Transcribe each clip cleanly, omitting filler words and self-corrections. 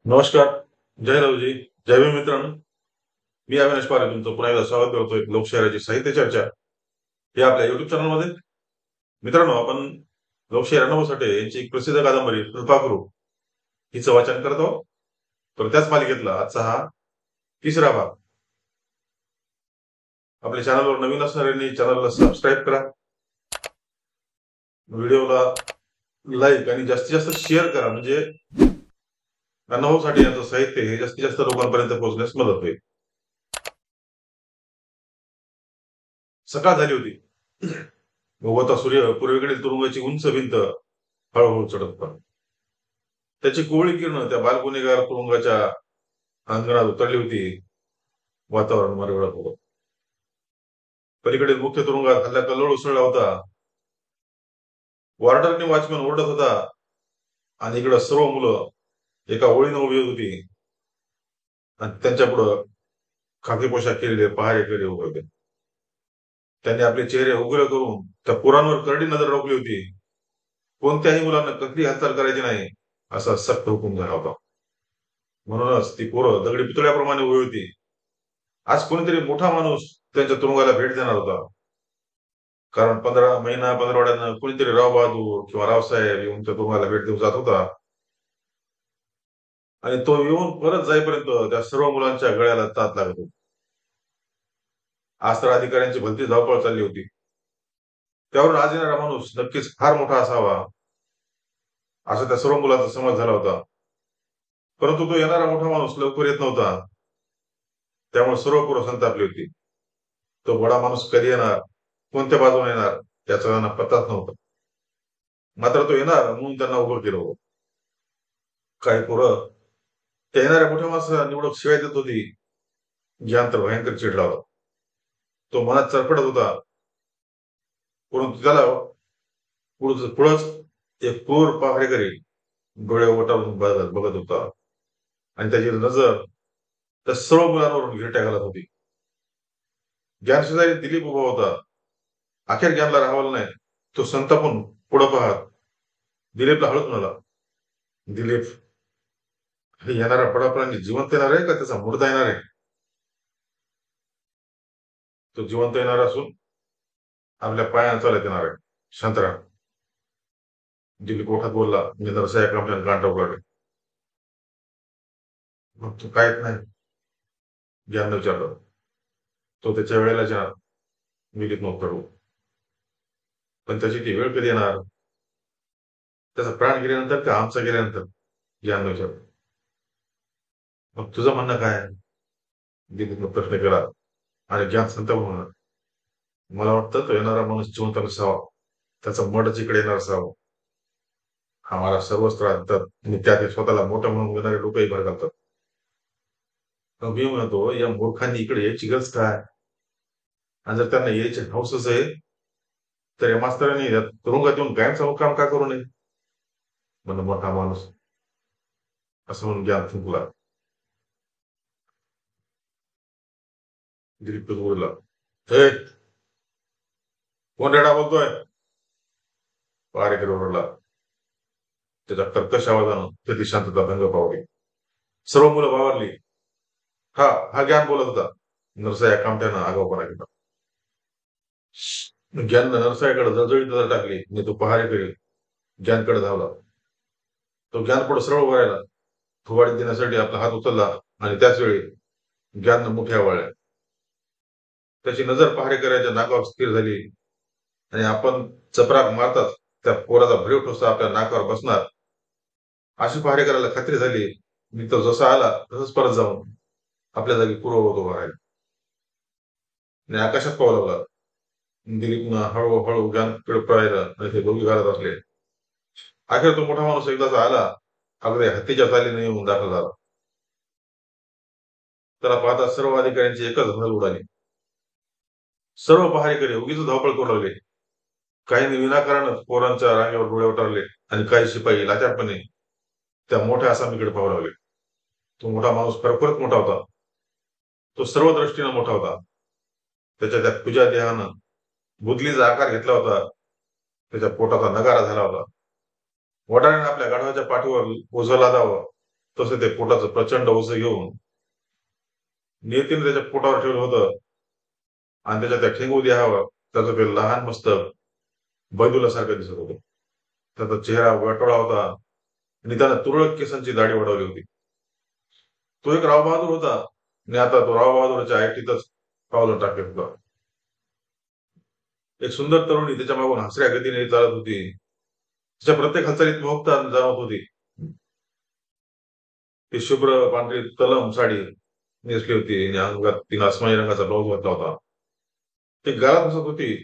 नमस्कार. जय लवजी. जय भीम मित्रांनो. मी अविनाश पारे तुमचं पुन्हा एकदा स्वागत करतोय लोकशाहीची साहित्य चर्चा या आपल्या युट्यूब चॅनलमध्ये. मित्रांनो, आपण लोकशाही अण्णाभाऊ साठे यांची एक प्रसिद्ध कादंबरी कृपाकरू हिचं वाचन करत आहोत. तर त्याच मालिकेतला आजचा हा तिसरा भाग. आपल्या चॅनलवर नवीन असणाऱ्यांनी चॅनलला सबस्क्राईब करा, व्हिडिओला लाईक आणि जास्तीत जास्त शेअर करा, म्हणजे अण्णाभाऊ साठे यांचं साहित्य हे जास्तीत जास्त लोकांपर्यंत पोहोचण्यास मदत होईल. सकाळ झाली होती. भोवता सूर्य पूर्वेकडील तुरुंगाची उंच भिंत हळूहळू चढत होता. त्याची कोवळी किरण त्या बालगुन्हेगार तुरुंगाच्या अंगणात उतरली होती. वातावरण मरगळत होतं. पलीकडील मुख्य तुरुंगात हल्ला कल्लोळ उसळला होता. वॉर्डरने वॉचमॅन ओरडत होता आणि इकडं सर्व मुलं एका ओळीनं उभी होती आणि त्यांच्या पुढं खाकी पोशाख केलेले पहारेकरी उभे होते. त्यांनी आपले चेहरे उघड करून त्या पोरांवर करडी नजर रोखली होती. कोणत्याही मुलांना कसली हालचाल करायची नाही असा सक्त हुकूम झाला होता. म्हणूनच ती पोरं दगडी पुतळ्याप्रमाणे उभी होती. आज कोणीतरी मोठा माणूस त्यांच्या तुरुंगाला भेट देणार होता. कारण 15 पंधरवड्यानं कोणीतरी राव बहादूर किंवा रावसाहेब येऊन त्या तुरुंगाला भेट देऊन जात होता. आणि तो येऊन परत जाईपर्यंत त्या सर्व मुलांच्या गळ्याला तात लागत होती. आज तर अधिकाऱ्यांची भलती धावपळ चालली होती. त्यावरून आज येणारा माणूस नक्कीच फार मोठा असावा असा त्या सर्व मुलांचा समज झाला होता. परंतु तो येणारा मोठा माणूस लवकर येत नव्हता. त्यामुळे सर्व पोरं संतापली होती. तो बडा माणूस कधी येणार, कोणत्या बाजूने येणार याचा त्यांना पत्ताच नव्हता. मात्र तो येणार म्हणून त्यांना उभं केलं होतं. काही पोरं त्या येणाऱ्या मोठ्या माणसाला निवडक शिवाय देत होती. ज्यानंतर भयंकर चिडला होता. तो मनात चरफडत होता. परंतु त्याला पुढंच एक क्रूर पहारेकरी डोळे वटारून बघत होता आणि त्याची नजर त्या सर्व मुलांवरून घिरट्या घालत होती. ज्ञान शेजारी दिलीप उभा होता. अखेर ज्ञानला राहावलं नाही. तो संतापून पुढं पाहत दिलीपला हळूच म्हणाला, दिलीप, हे येणारा पडापडांनी जिवंत येणार आहे का त्याचा मुर्दा येणार आहे? तो जिवंत येणार असून आपल्या पायानं चालत येणार आहे. शांत राहा. दिलीप ओठात बोलला. मी नरसा एका आपल्याला गांठ उघडले. मग तू काय येत नाही? ज्ञाननं विचारलं. तो त्याच्या वेळेला येणार. मिलीत नव्हतं. पण त्याची ती वेळ कधी येणार? त्याचा प्राण गेल्यानंतर का आमचा गेल्यानंतर? ज्ञाननं विचारलं. मग तुझं म्हणणं काय आहे? दिलीपनं प्रश्न केला आणि ज्ञान संत म्हणून, मला वाटतं तो येणारा माणूस जिवंत नसावा. त्याचा मडच इकडे येणार असावं. आम्हाला सर्वच त्रास देतात आणि त्यात स्वतःला मोठं म्हणून घेणारे लोकही भर घालतात. मी म्हणतो, या मूर्खांनी इकडे यायची गरज काय? आणि जर त्यांना यायचे हौसच आहे तर या मास्तरांनी तुरुंगात येऊन कायमचा मुक्काम का करू नये? म्हणून मोठा माणूस असं म्हणून ज्ञान थुंकला. दिलीप बोलला, हे कोण रेडा बोलतोय? पहारेकरी ओरडला. त्याच्या कर्कश आवाजानं त्याची शांतता भंग पावली. सर्व मुलं बावरली. हा हा ज्ञान बोलत होता. नरसा या कामट्यानं आगाऊपणा केला. ज्ञाननं नरसाळ्याकडे जळजळीत नजर टाकली आणि तो पहारेकरी ज्ञानकडे धावला. तो ज्ञान पुढे सरळ उभा राहिला. फुवाडी देण्यासाठी आपला हात उचलला आणि त्याच वेळी ज्ञाननं मुठ्या वळल्या. त्याची नजर पहारेकऱ्याच्या नाकावर स्थिर झाली आणि आपण चपराक मारताच त्या पोराचा भरीव ठोसा आपल्या नाकावर बसणार अशी पहारेकऱ्याला खात्री झाली. मी तो जसा आला तसंच परत जाऊन आपल्या जागी पूर्ववत उभा राहिला आणि आकाशात पाहू लागला. दिलीपनं हळूहळू ज्ञानकडे पाहिलं आणि ते दोघी घालत असले. अखेर तो मोठा माणूस एकदाचा आला. अगदी हत्तीच्या चालीने येऊन दाखल झाला. त्याला पाहता सर्व अधिकाऱ्यांची एकच हल उडाली. सर्व पहारेकरी उगीच धावपळ करू लागले. काहींनी विनाकारणच पोरांच्या रांगेवर डोळे उतरले आणि काही शिपाई लाचारपणे त्या मोठ्या आसामीकडे पाहू लागले. तो मोठा माणूस खरोखरच मोठा होता. तो सर्व दृष्टीनं मोठा होता. त्याच्या त्या पूजा देहानं बुदलीचा आकार घेतला होता. त्याच्या पोटाचा नगारा झाला होता. वडाऱ्याने आपल्या गाढवाच्या पाठीवर ओझं लादावं तसं ते पोटाचं प्रचंड ओझं घेऊन नियतीने त्याच्या पोटावर ठेवलं होतं आणि त्याच्या त्या ठेंगू द्यावं त्याचं ते लहान मस्तक बैदुलासारखं दिसत होतं. त्याचा चेहरा वाटोळा होता आणि त्यानं तुरळक केसांची दाढी वाढवली होती. तो एक राव बहादूर होता आणि आता तो राव बहादूरच्या ऐटीतच पावलं टाकत होता. एक सुंदर तरुणी त्याच्या मागून हसऱ्या गतीने चालत होती. तिच्या प्रत्येक हालचालीत मोहकता जाणवत होती. ती शुभ्र पांढरी तलम साडी नेसली होती आणि अंगात तिने आसमानी रंगाचा ब्लाऊज घातला होता. ती घरात बसत होती.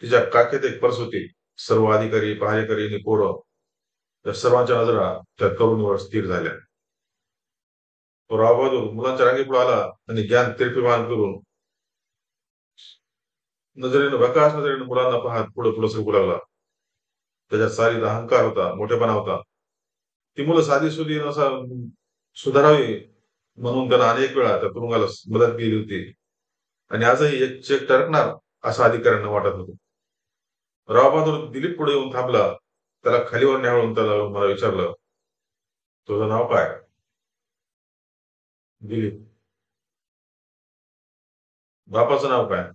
तिच्या काखेत एक पर्स होती. सर्व अधिकारी, पहारेकरी आणि पोरं त्या सर्वांच्या नजरा त्या तरुणीवर स्थिर झाल्या. तो राव बहादूर मुलांच्या रांगेपुढे आला आणि ज्ञान तिरपीमान करून प्रकाश नजरेनं मुलांना पाहत पुढे पुढे सरकू लागला. त्याच्या सारीत अहंकार होता, मोठेपणा होता. ती मुलं साधी सुधी असा सुधारावी म्हणून त्यानं अनेक वेळा त्या तुरुंगाला मदत केली होती आणि आजही एक चेक टरकणार असं अधिकाऱ्यांना वाटत होतं. राव बहादूर दिलीप पुढे येऊन थांबला. त्याला खालीवर न्यावळून त्याला मला विचारलं, तुझं नाव काय? दिलीप. बापाचं नाव काय?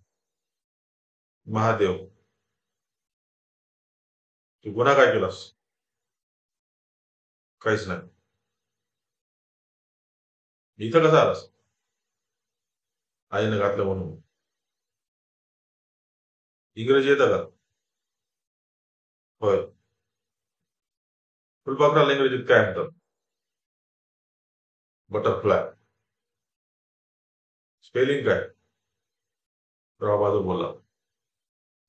महादेव. तू गुन्हा काय केलास? काहीच नाही. इथं कसा आलास? आईनं घातलं म्हणून. इंग्रजी येतं का? होय. फुलपाखराला इंग्रजीत काय म्हणतात? बटरफ्लाय. स्पेलिंग काय? राव बहादूर बोलला.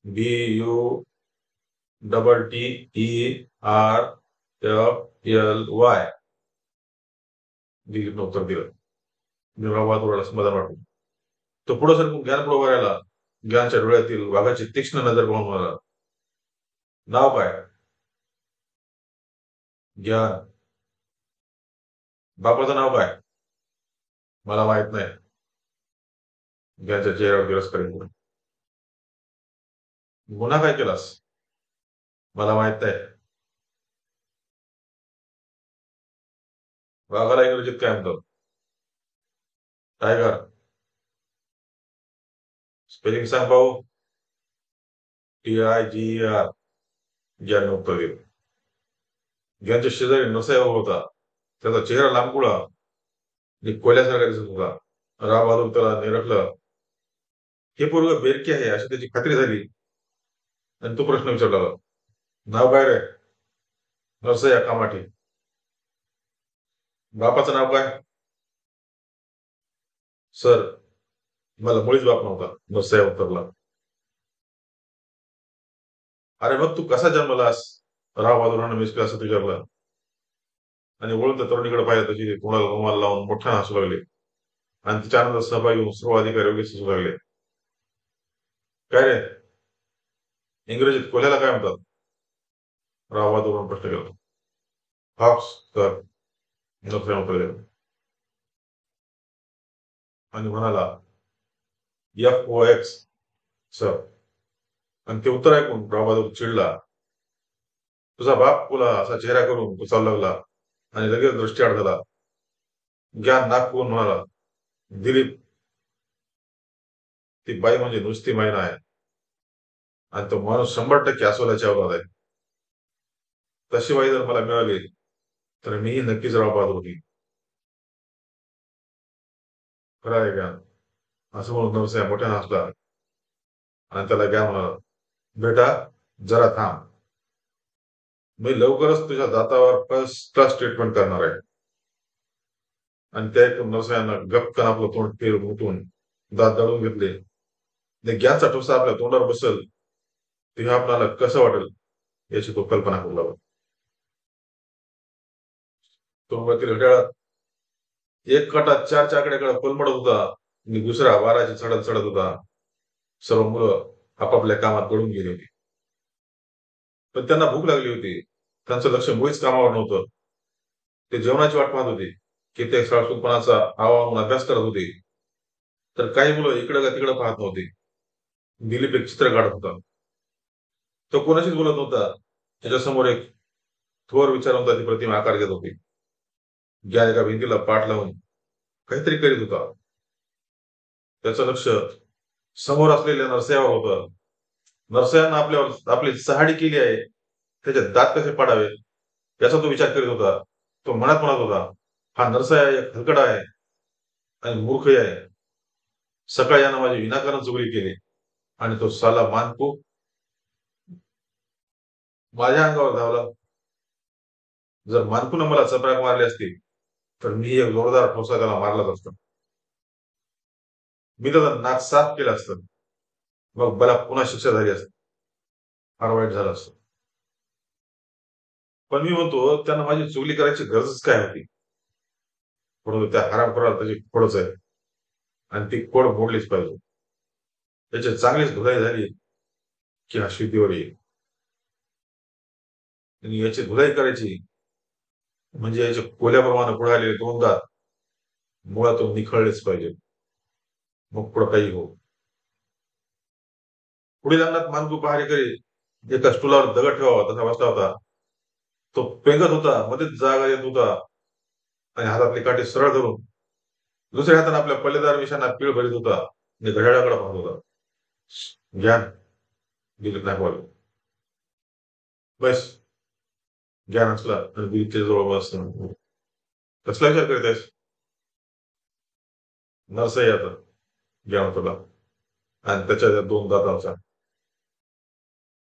BUTTERFLY. दिलीपनं उत्तर दिलं. राव बहादूरला समाधान वाटलं. तो पुढे सरकून ज्ञान पुढे वरायला. ज्ञानच्या डोळ्यातील वाघाची तीक्ष्ण नजर पाहून म्हणाला, नाव काय? ज्ञान. बापाचं नाव काय? मला माहित नाही. ज्ञानच्या चेहऱ्यावर तिरस्कार येतो. गुन्हा काय केलास? मला माहित नाही. वाघाला इंग्रजीत काय म्हणतात? टायगर. स्पेलिंग सांग भाऊ. TIGER. ज्ञानने उत्तर दिलं. ज्ञानच्या शेजारी नरसाहेब होता. त्याचा चेहरा लांबकुळा आणि कोल्यासारखा दिसत होता. राव बहादूर त्याला निरखलं. हे पोरग बेरकी आहे अशी त्याची खात्री झाली आणि तो प्रश्न विचारला, नाव काय रे? नरसय्या कामाठी. बापाचं नाव काय? सर, मला मुळीच बाप नव्हता. नरसय्या उत्तरला. अरे मग तू कसा जन्मलास? राव बहादूरानं मिसके असं विचारलं आणि वळून त्या तरुणीकडे पाहिलं. तशी कोणाला रुमाल लावून मोठ्यानं हसू लागले आणि तिच्या आनंदात सहभागी होऊन सर्व अधिकारी वगैरे हसू लागले. काय रे, इंग्रजीत कोल्ह्याला काय म्हणतात? राव बहादूरानं प्रश्न केला. Hawks sir. नरसय्या उत्तर दिलं आणि म्हणाला, FOX सर. आणि ते उत्तर ऐकून राव बहादूर चिडला. तुझा बाप तुला असा चेहरा करून तो चालू लागला आणि लगेच दृष्टी झाला. ज्ञान नाक फुगून म्हणाला, दिलीप, ती बाई म्हणजे नुसती महिना आहे आणि तो माणूस 100% अस्वलाची अवलाद आहे. तशी बाई जर मला मिळाली तर मीही नक्कीच राव बहादूर होती. खरं आहे ज्ञान. असं म्हणून नरसय्या मोठ्यानं हसला आणि त्याला ज्ञान म्हणाला, बेटा जरा थांब. मी लवकरच तुझ्या दातावर फर्स्ट क्लास ट्रीटमेंट करणार आहे. आणि त्या ऐकून नरसय्यानं गपकन आपलं तोंड फिरून उठून दात दळून घेतले. ज्ञानचा ठोसा आपल्या तोंडावर बसल तेव्हा आपल्याला कसं वाटेल याची तो कल्पना करू लागला. तुरुंगातील घड्याळात एक काटा 4 चाकड्याकडे पलमडत होता आणि दुसरा वाराची चढत चढत होता. सर्व मुलं आपापल्या कामात पडून गेली होती. पण त्यांना भूक लागली होती. त्यांचं लक्ष मुळीच कामावर नव्हतं. ते जेवणाची वाट पाहत होते. कित्येक साळसूदपणाचा आवाहून अभ्यास करत होते. तर काही मुलं इकडं का तिकडं पाहत नव्हती. दिलीप एक चित्र काढत होता. तो कोणाशीच बोलत नव्हता. त्याच्यासमोर एक थोर विचारवंताची प्रतिमा आकार घेत होती. ज्या एका भिंतीला पाठ लावून काहीतरी करीत होता. त्याचं लक्ष समोर असलेल्या नरसयावर होतं. नरसयानं आपल्यावर आपली चहाडी केली आहे, त्याचे दात कसे पाडावे याचा तो विचार करीत होता. तो मनात म्हणत होता, हा नरसया एक हलकडा आहे आणि मूर्खही आहे. सकाळी यानं माझी विनाकारण चुगली केली आणि तो साला मानकूक माझ्या अंगावर धावला. जर मानकूनं मला चपराक मारली असती तर मी एक जोरदार ठोसा त्याला मारलाच असता. मी त्याचा नाक साफ केलं असतं. मग मला पुन्हा शिक्षा झाली असती. फार वाईट झालं असतं. पण मी म्हणतो त्यांना माझी चुगली करायची गरजच काय होती. परंतु त्या हरामखोराला त्याची खोडच आहे आणि ती खोड मोडलीच पाहिजे. त्याची चांगलीच धुलाई झाली की हा शुद्धीवर येईल. आणि याची धुलाई करायची म्हणजे याच्या कोल्याप्रमाणे पुढे आलेले दोन दात मुळातून निखळलेच पाहिजे. मग पुढं काही हो. पुढील अंगात मानकू पहारेकरी एका स्टुलावर दगड ठेवावा तसा बसला होता. तो पेंगत होता, मध्येच जागा येत होता आणि हातातली काठी सरळ धरून दुसऱ्या हाताने आपल्या पल्लेदार विषांना पीळ भरीत होता आणि घड्याळाकडे पाहत होता. ज्ञान दिलीप नागवाल बस. ज्ञान असला आणि दिलीपच्या जवळ बस. कसला विचार करीत आहेस? नर्सही आता ज्ञान तुला आणि त्याच्या त्या दोन दातांचा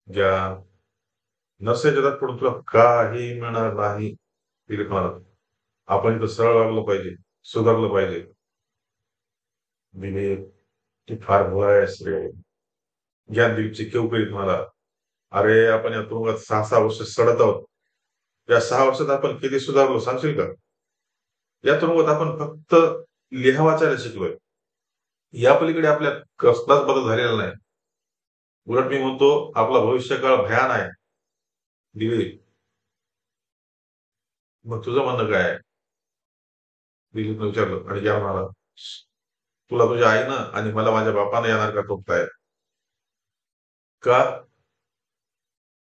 ज्या नर्सच्या दात पडून तुला काही मिळणार नाही. दिलीप म्हणाला, आपण इथं सरळ वागलं पाहिजे, सुधारलं पाहिजे. दिलीप ती फार भुळायस रे. ज्ञान दिलीपची केव करीत म्हणाला, अरे आपण या तुरुंगात 6-6 वर्ष सडत आहोत. या 6 वर्षात आपण किती सुधारलो सांगशील का? या तुरुंगात आपण फक्त लिहा वाचायला शिकलोय. या पलीकडे आपल्या कसलाच बदल झालेला नाही. उलट मी म्हणतो आपला भविष्यकाळ भयान आहे. दिलीप, मग तुझं म्हणणं काय आहे? दिलीपनं विचारलं आणि ज्ञान म्हणाला, तुला तुझ्या आईनं आणि मला माझ्या बापानं येणार का टोकताय? का?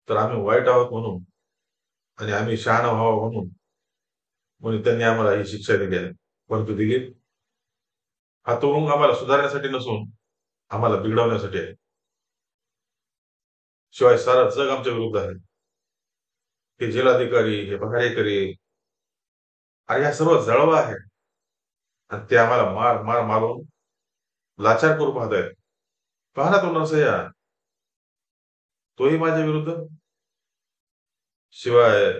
तर आम्ही वाईट आहोत म्हणून आणि आम्ही शहाणा व्हावं म्हणून त्यांनी आम्हाला ही शिक्षा दिली आहे. परंतु दिलीप, हा तुरुंग आम्हाला सुधारण्यासाठी नसून आम्हाला बिघडवण्यासाठी आहे. शिवाय सारं जग आमच्या विरुद्ध आहे. हे जिल्हाधिकारी, हे पहारेकरी आणि ह्या सर्व जळवा आहे आणि ते आम्हाला मार मार मारून लाचार करू पाहतायत. पहा ना तो नरसय्या, तोही माझ्या विरुद्ध. शिवाय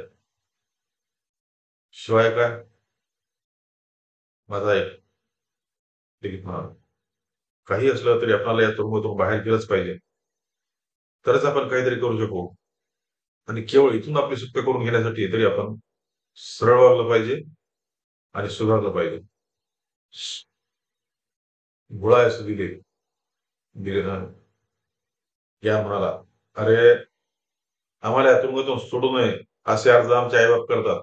शिवाय काय? माझा एक दिलीप म्हणाला, काही असलं तरी आपल्याला या तुरुंगातून बाहेर गेलंच पाहिजे. तरच आपण काहीतरी करू शकू आणि केवळ इथून आपली सुटका करून घेण्यासाठी तरी आपण सरळ वागलं पाहिजे आणि सुधारलं पाहिजे. भुळायस दिलीप. दिलीप या म्हणाला, अरे आम्हाला या तुरुंगातून सोडू नये असे अर्ज आमचे आईबाप करतात.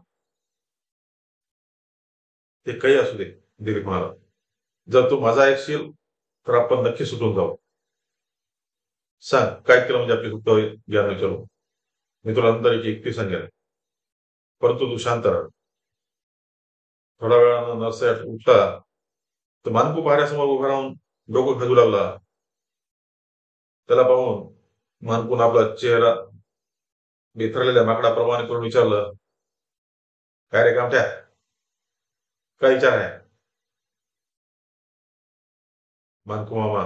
ते काही असू दे. दिलीप म्हणाला, जर तू माझा ऐकशील तर आपण नक्की सुटून जाऊ. सांग काय केलं म्हणजे आपली सुटका होईल? ज्ञान विचारू. मी तुला नंतर एक युक्ती सांगेन, परंतु तू शांत राहा. थोड्या वेळानं नरसया उठला तर मानकू पहाऱ्यासमोर उभा राहून डोकं खजू लागला. त्याला पाहून मानकून आपला चेहरा बिथरलेल्या माकडाप्रमाणे करून विचारलं, काय रे कामठ्या, काय विचार आहे? मानकू मामा,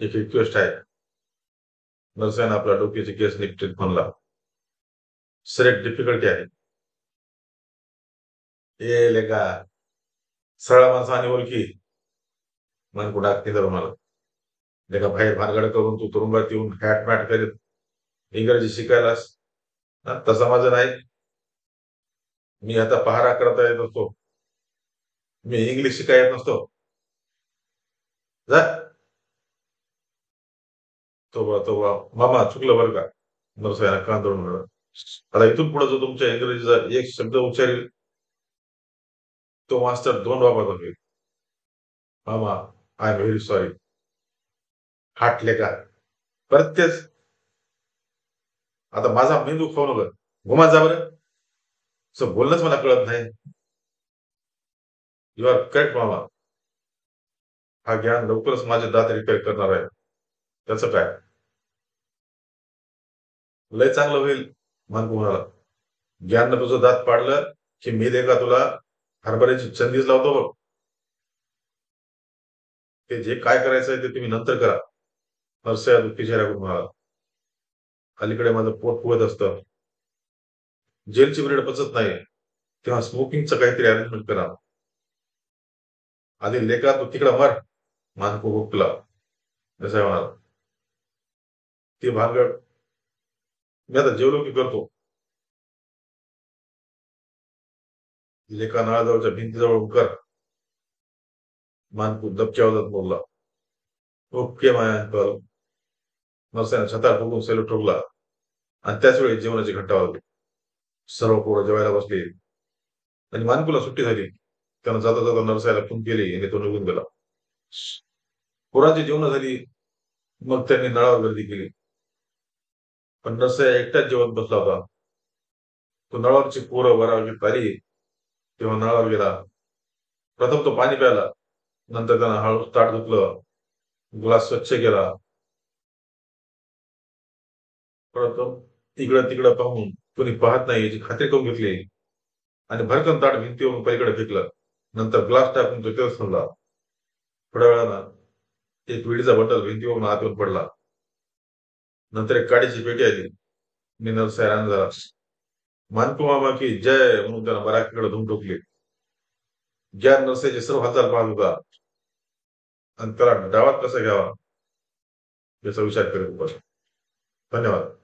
एक रिक्वेस्ट आहे. नरसयानं आपला डोक्याची केस निपटीत म्हणला, सर एक डिफिकल्टी आहे. ए लेका, सरळ माणसाने ओळखी. मानकू डाकते धरून आला. लेका बाहेर भानगड करून तू तुरुंगात येऊन हॅट मॅट करीत इंग्रजी शिकायलास. तसा माझं नाही. मी आता पहारा करता येत असतो. मी इंग्लिश शिकाय येत नसतो. जा. तो मामा चुकलं बरं का? नरसयानं कान धरून म्हणाला, आता इथून पुढे जो तुमच्या इंग्रजीचा एक शब्द उच्चारेल तो मास्तर 2 बाबाचा होईल. मामा, आय एम व्हेरी सॉरी. हाटले का? परत तेच. आता माझा मेंदू खाऊ नका. घुमा जा बरं. असं बोलणंच मला कळत नाही. यू आर करेक्ट मामा. हा ज्ञान लवकरच माझे दात रिपेअर करणार आहे. त्याचं काय? लय चांगलं होईल, मानकू म्हणाला. ज्ञाननं तुझं दात पाडलं की मी दे का तुला हरभऱ्याची चंदीच लावतो बघ. ते जे काय करायचंय ते तुम्ही नंतर करा. नरसया दुःखी चेहऱ्याकडून म्हणाला. अलीकडे माझं पोट फुगत असतं. जेलची ब्रेड पचत नाही, तेव्हा स्मोकिंगचं काहीतरी अरेंजमेंट करा. आधी लेका तू तिकडं मर. मानकू हुकला. असं म्हणाला. ती भानगड मी आता जेवलो की करतो. लेका नळाजवळच्या भिंतीजवळ उकर. मानकू दबक्या आवाजात बोलला. ओके माय अंकल. नरसयानं छताळ फुगून सेलो ठोकला आणि त्याच वेळी जेवणाची घंटा वाजली. सर्व पोरं जेवायला बसली आणि मानकूला सुट्टी झाली. त्यानं जाता जाता नरसायला फोन केली आणि तो निघून गेला. पोरांची जेवण झाली, मग त्यांनी नळावर गर्दी केली. पण नरसया एकटाच जेवत बसला होता. तो नळावरची पोरं वरावलीत आली तेव्हा नळावर गेला. प्रथम तो पाणी प्यायला, नंतर त्यानं हळूच ताट धुतलं, ग्लास स्वच्छ केला. परत इकडं तिकडं पाहून कोणी पाहत नाही याची खात्री करून घेतली आणि भरकन ताट भिंतीवरून पलीकडे फेकलं. नंतर ग्लास टाकून तो तिथंच थांबला. थोड्या वेळानं एक विडीचा बंडल भिंतीवरून आत येऊन पडला. नंतर एक काडीची पेटी आली. नरसाया हैराण झाला. मानकू मामा की जय म्हणून त्यानं बराकीकडे धूम ठोकली. ज्या नरसाची सर्व हालचाल पाहत होता आणि त्याला डावात कसा घ्यावा याचा विचार करीत होता. धन्यवाद.